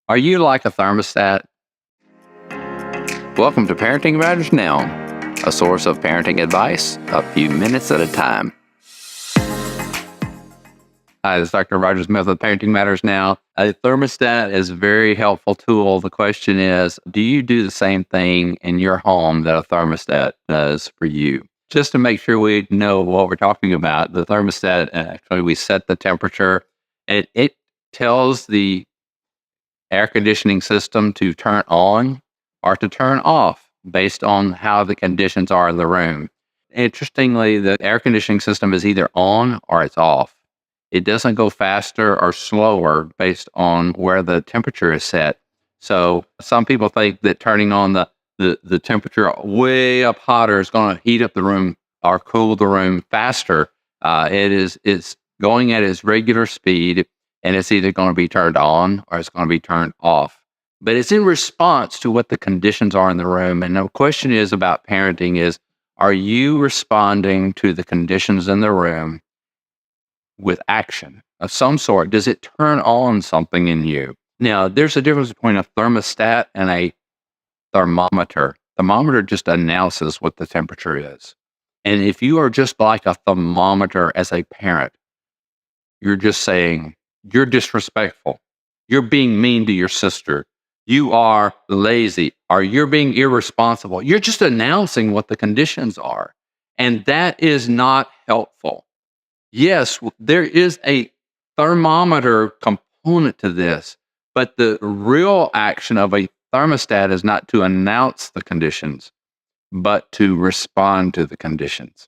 Are you like a thermostat? Welcome to Parenting Matters Now, a source of parenting advice a few minutes at a time. Hi, this is Dr. Roger Smith with Parenting Matters Now. A thermostat is a very helpful tool. The question is, do you do the same thing in your home that a thermostat does for you? Just to make sure we know what we're talking about, the thermostat, actually, we set the temperature. It tells the air conditioning system to turn on or to turn off based on how the conditions are in the room. Interestingly, the air conditioning system is either on or it's off. It doesn't go faster or slower based on where the temperature is set. So some people think that turning on the temperature way up hotter is going to heat up the room or cool the room faster. It's going at its regular speed, and it's either going to be turned on or it's going to be turned off. But it's in response to what the conditions are in the room. And the question is about parenting is, are you responding to the conditions in the room with action of some sort? Does it turn on something in you? Now, there's a difference between a thermostat and a thermometer. Thermometer just announces what the temperature is. And if you are just like a thermometer as a parent, you're just saying, you're disrespectful. You're being mean to your sister. You are lazy, or you're being irresponsible. You're just announcing what the conditions are. And that is not helpful. Yes, there is a thermometer component to this, but the real action of a thermostat is not to announce the conditions, but to respond to the conditions.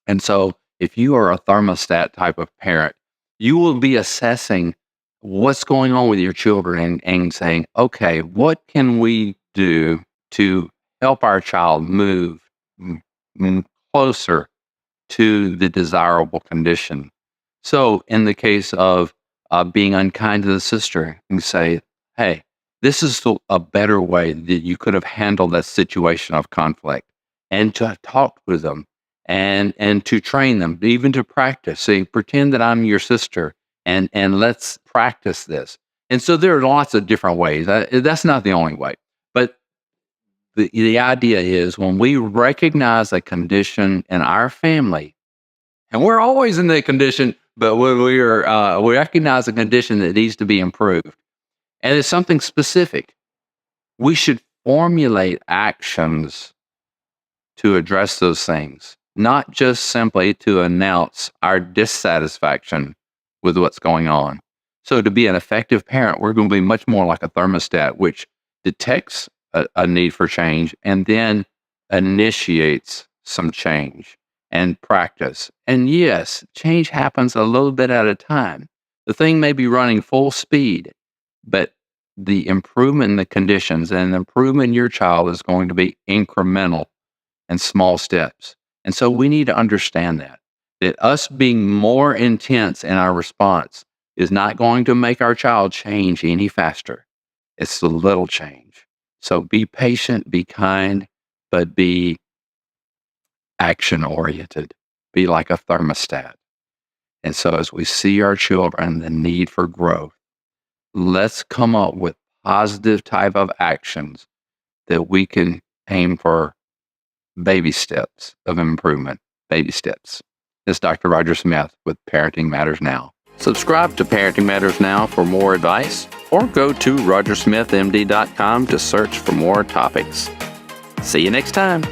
And so if you are a thermostat type of parent, you will be assessing what's going on with your children and saying, okay, what can we do to help our child move closer to the desirable condition? So in the case of being unkind to the sister, you say, hey, this is a better way that you could have handled that situation of conflict, and to talk with them and to train them, even to practice. Say, pretend that I'm your sister and let's practice this. And so there are lots of different ways. That's not the only way. But the idea is when we recognize a condition in our family, and we're always in that condition, but when we recognize a condition that needs to be improved, and it's something specific, we should formulate actions to address those things, not just simply to announce our dissatisfaction with what's going on. So to be an effective parent, we're going to be much more like a thermostat, which detects a need for change and then initiates some change and practice. And yes, change happens a little bit at a time. The thing may be running full speed, but the improvement in the conditions and the improvement in your child is going to be incremental and small steps. And so we need to understand that us being more intense in our response is not going to make our child change any faster. It's a little change. So be patient, be kind, but be action oriented. Be like a thermostat. And so as we see our children, the need for growth, let's come up with positive type of actions that we can aim for baby steps of improvement, baby steps. This is Dr. Roger Smith with Parenting Matters Now. Subscribe to Parenting Matters Now for more advice, or go to rogersmithmd.com to search for more topics. See you next time.